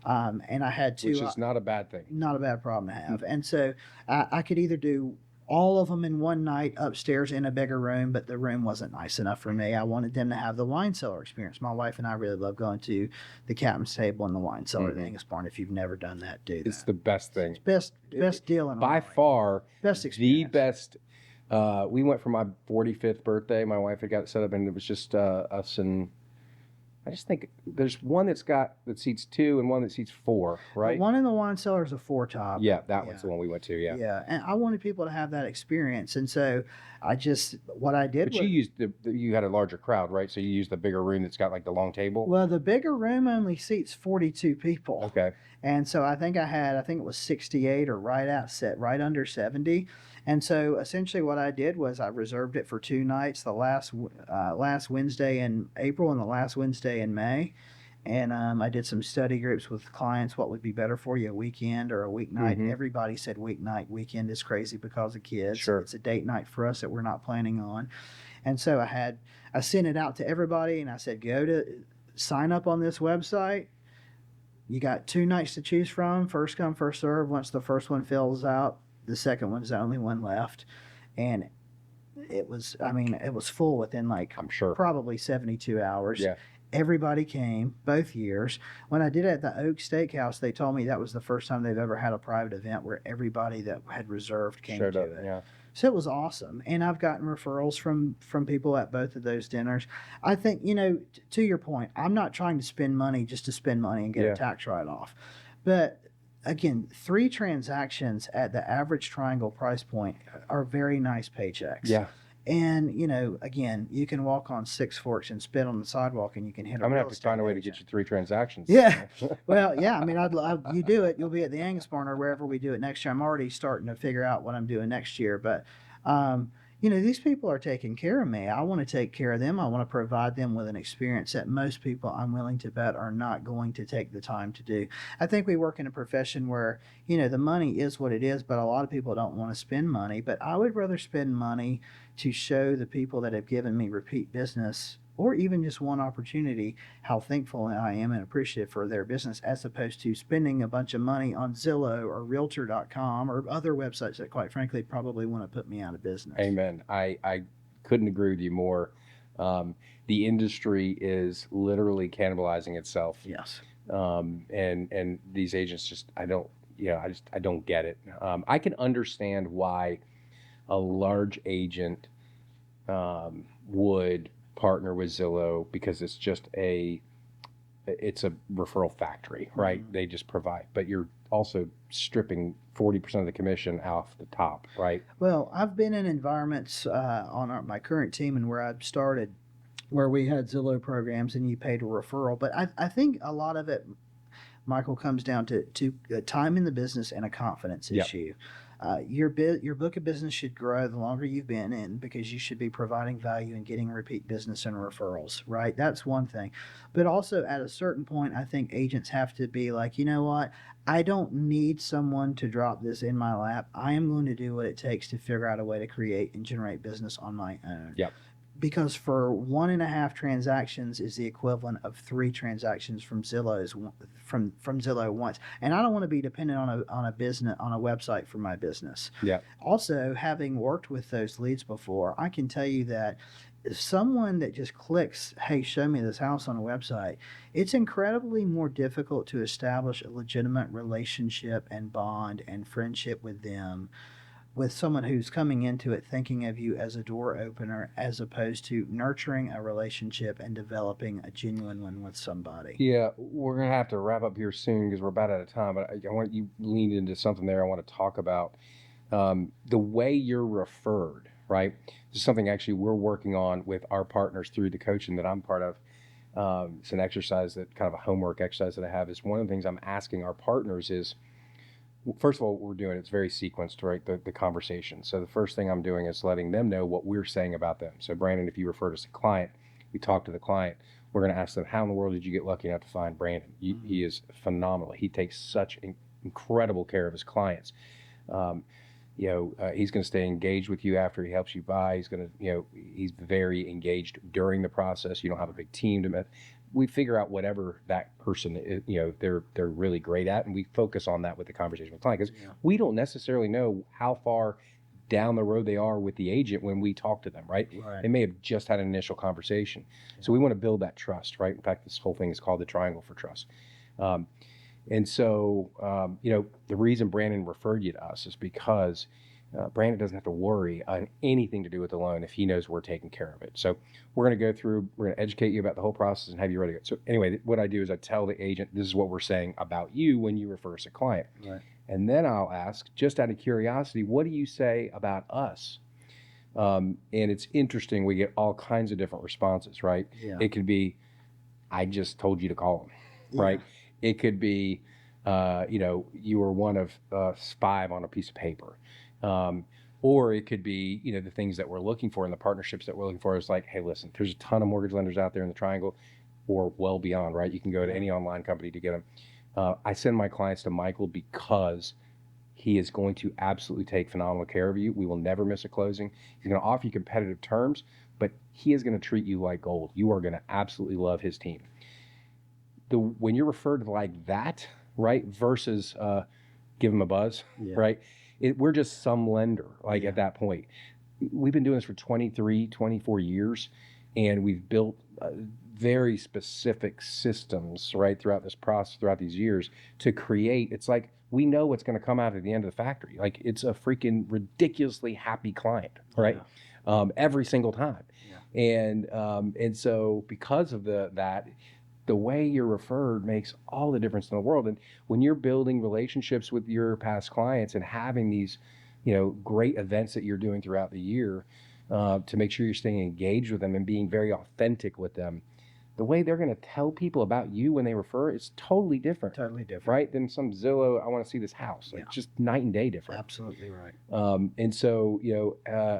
[SPEAKER 2] And I had to,
[SPEAKER 1] Which is not a bad thing.
[SPEAKER 2] not a bad problem to have. And so I could either do all of them in one night upstairs in a bigger room, but the room wasn't nice enough for me. I wanted them to have the wine cellar experience. My wife and I really love going to the captain's table and the wine cellar at the Angus Barn. If you've never done that, do that.
[SPEAKER 1] It's the best thing.
[SPEAKER 2] It's best deal in
[SPEAKER 1] By
[SPEAKER 2] Illinois.
[SPEAKER 1] far,
[SPEAKER 2] Best
[SPEAKER 1] the
[SPEAKER 2] experience.
[SPEAKER 1] best. We went for my 45th birthday. My wife had got it set up, and it was just us and. I just think there's one that seats 2 and one that seats 4, right?
[SPEAKER 2] The one in the wine cellar is a 4-top.
[SPEAKER 1] Yeah, that one's the one we went to. Yeah.
[SPEAKER 2] Yeah, and I wanted people to have that experience, and so what I did.
[SPEAKER 1] But you used you had a larger crowd, right? So you used the bigger room that's got like the long table.
[SPEAKER 2] Well, the bigger room only seats 42 people.
[SPEAKER 1] Okay.
[SPEAKER 2] And so I think it was 68 or right under 70. And so essentially what I did was I reserved it for 2 nights, the last Wednesday in April and the last Wednesday in May. And I did some study groups with clients. What would be better for you, a weekend or a weeknight?
[SPEAKER 1] Mhm.
[SPEAKER 2] Everybody said weeknight. Weekend is crazy because of kids.
[SPEAKER 1] Sure.
[SPEAKER 2] It's a date night for us that we're not planning on. And so I sent it out to everybody and I said, go to sign up on this website. You got 2 nights to choose from. First come, first serve. Once the first one fills out, the second one's the only one left. And it was full within
[SPEAKER 1] I'm sure.
[SPEAKER 2] probably 72 hours.
[SPEAKER 1] Yeah.
[SPEAKER 2] Everybody came both years. When I did it at the Oak Steakhouse, they told me that was the first time they've ever had a private event where everybody that had reserved came
[SPEAKER 1] Showed
[SPEAKER 2] to
[SPEAKER 1] up.
[SPEAKER 2] it.
[SPEAKER 1] Yeah.
[SPEAKER 2] So it was awesome. And I've gotten referrals from people at both of those dinners. I think, to your point, I'm not trying to spend money just to spend money and get
[SPEAKER 1] Yeah.
[SPEAKER 2] a tax write-off. But again, 3 transactions at the average triangle price point are very nice paychecks.
[SPEAKER 1] Yeah.
[SPEAKER 2] And, again, you can walk on 6 forks and spit on the sidewalk and you can hit a
[SPEAKER 1] I'm gonna
[SPEAKER 2] real
[SPEAKER 1] have to
[SPEAKER 2] estate
[SPEAKER 1] find a way to
[SPEAKER 2] agent.
[SPEAKER 1] get you 3 transactions.
[SPEAKER 2] Yeah. Well, yeah. I mean, you do it. You'll be at the Angus Barn or wherever we do it next year. I'm already starting to figure out what I'm doing next year. But, these people are taking care of me. I want to take care of them. I want to provide them with an experience that most people, I'm willing to bet, are not going to take the time to do. I think we work in a profession where, the money is what it is, but a lot of people don't want to spend money. But I would rather spend money to show the people that have given me repeat business or even just one opportunity, how thankful I am and appreciative for their business, as opposed to spending a bunch of money on Zillow or Realtor.com or other websites that, quite frankly, probably want to put me out of business.
[SPEAKER 1] Amen. I couldn't agree with you more. The industry is literally cannibalizing itself.
[SPEAKER 2] Yes.
[SPEAKER 1] And these agents just, I don't get it. I can understand why a large agent would partner with Zillow because it's a referral factory, right?
[SPEAKER 2] Mm-hmm.
[SPEAKER 1] They just provide, but you're also stripping 40% of the commission off the top, right?
[SPEAKER 2] Well, I've been in environments on my current team and where I've started where we had Zillow programs and you paid a referral. But I think a lot of it, Michael, comes down to time in the business and a confidence
[SPEAKER 1] Yep.
[SPEAKER 2] issue. Your book of business should grow the longer you've been in because you should be providing value and getting repeat business and referrals, right? That's one thing. But also at a certain point, I think agents have to be like, you know what? I don't need someone to drop this in my lap. I am going to do what it takes to figure out a way to create and generate business on my own.
[SPEAKER 1] Yep.
[SPEAKER 2] Because for 1.5 transactions is the equivalent of 3 transactions from from Zillow once, and I don't want to be dependent on a business on a website for my business.
[SPEAKER 1] Yeah.
[SPEAKER 2] Also, having worked with those leads before, I can tell you that if someone that just clicks, "Hey, show me this house" on a website, it's incredibly more difficult to establish a legitimate relationship and bond and friendship with them, with someone who's coming into it thinking of you as a door opener, as opposed to nurturing a relationship and developing a genuine one with somebody.
[SPEAKER 1] Yeah, we're going to have to wrap up here soon because we're about out of time, but I want you leaned into something there I want to talk about. The way you're referred, right? This is something actually we're working on with our partners through the coaching that I'm part of. It's an exercise that kind of a homework exercise that I have is one of the things I'm asking our partners is, first of all, what we're doing, it's very sequenced, right? The conversation. So the first thing I'm doing is letting them know what we're saying about them. So Brandon, if you refer us a client, we talk to the client, we're going to ask them, how in the world did you get lucky enough to find Brandon? He is phenomenal. He takes such incredible care of his clients. He's going to stay engaged with you after he helps you buy. He's going to, he's very engaged during the process. You don't have a big team to. We figure out whatever that person is, they're really great at, and we focus on that with the conversation with the client, because we don't necessarily know how far down the road they are with the agent when we talk to them, right? They may have just had an initial conversation. So we want to build that trust, right? In fact, this whole thing is called the triangle for trust. And so, the reason Brandon referred you to us is because Brandon doesn't have to worry on anything to do with the loan if he knows we're taking care of it. So we're going to go through, we're going to educate you about the whole process and have you ready to go. So anyway, what I do is I tell the agent, this is what we're saying about you when you refer us a client.
[SPEAKER 2] Right.
[SPEAKER 1] And then I'll ask, just out of curiosity, what do you say about us? And it's interesting. We get all kinds of different responses, right?
[SPEAKER 2] Yeah.
[SPEAKER 1] It could be, I just told you to call him, right? It could be, you were one of 5 on a piece of paper. Or it could be, the things that we're looking for and the partnerships that we're looking for is like, hey, listen, there's a ton of mortgage lenders out there in the triangle or well beyond, right? You can go to any online company to get them. I send my clients to Michael because he is going to absolutely take phenomenal care of you. We will never miss a closing. He's going to offer you competitive terms, but he is going to treat you like gold. You are going to absolutely love his team. When you're referred to like that, right, versus give him a buzz, right? We're just some lender, at that point. We've been doing this for 23, 24 years, and we've built very specific systems, right, throughout this process, throughout these years, to create, it's like we know what's going to come out at the end of the factory. Like, it's a freaking ridiculously happy client, right? Every single time. And so because of that, the way you're referred makes all the difference in the world. And when you're building relationships with your past clients and having these, great events that you're doing throughout the year to make sure you're staying engaged with them and being very authentic with them, the way they're going to tell people about you when they refer is totally different.
[SPEAKER 2] Totally different.
[SPEAKER 1] Right? Than some Zillow, I want to see this house. Like, just night and day different.
[SPEAKER 2] Absolutely right.
[SPEAKER 1] And so,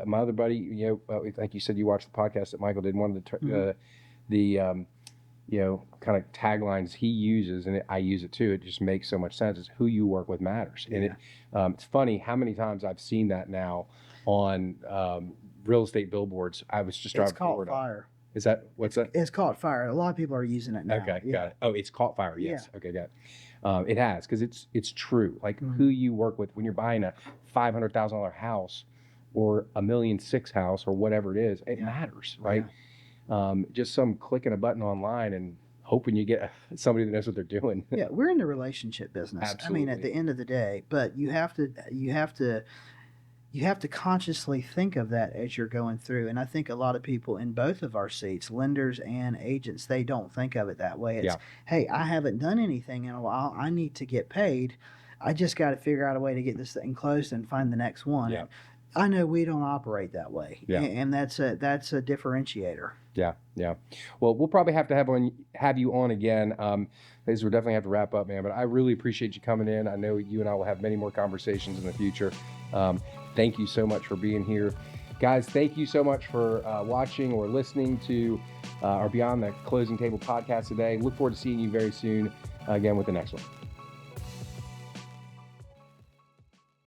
[SPEAKER 1] my other buddy, like you said, you watched the podcast that Michael did. One of the kind of taglines he uses, and I use it too, it just makes so much sense, is who you work with matters. And it's funny how many times I've seen that now on real estate billboards. I was just driving.
[SPEAKER 2] It's caught fire.
[SPEAKER 1] Is that, what's that?
[SPEAKER 2] It's caught fire. A lot of people are using it now.
[SPEAKER 1] Okay, got it. Oh, it's caught fire, yes. Okay, got it. It has, because it's true. Like, who you work with when you're buying a $500,000 house or $1.6 million house or whatever it is, it matters, right? Just some clicking a button online and hoping you get somebody that knows what they're doing.
[SPEAKER 2] Yeah, we're in the relationship business.
[SPEAKER 1] Absolutely.
[SPEAKER 2] I mean, at the end of the day, but you have to consciously think of that as you're going through. And I think a lot of people in both of our seats, lenders and agents, they don't think of it that way. It's, hey, I haven't done anything in a while. I need to get paid. I just got to figure out a way to get this thing closed and find the next one.
[SPEAKER 1] Yeah.
[SPEAKER 2] I know we don't operate that way.
[SPEAKER 1] Yeah.
[SPEAKER 2] And that's a differentiator.
[SPEAKER 1] Yeah. Well, we'll probably have to have you on again. Because we'll definitely have to wrap up, man. But I really appreciate you coming in. I know you and I will have many more conversations in the future. Thank you so much for being here. Guys, thank you so much for watching or listening to our Beyond the Closing Table podcast today. Look forward to seeing you very soon again with the next one.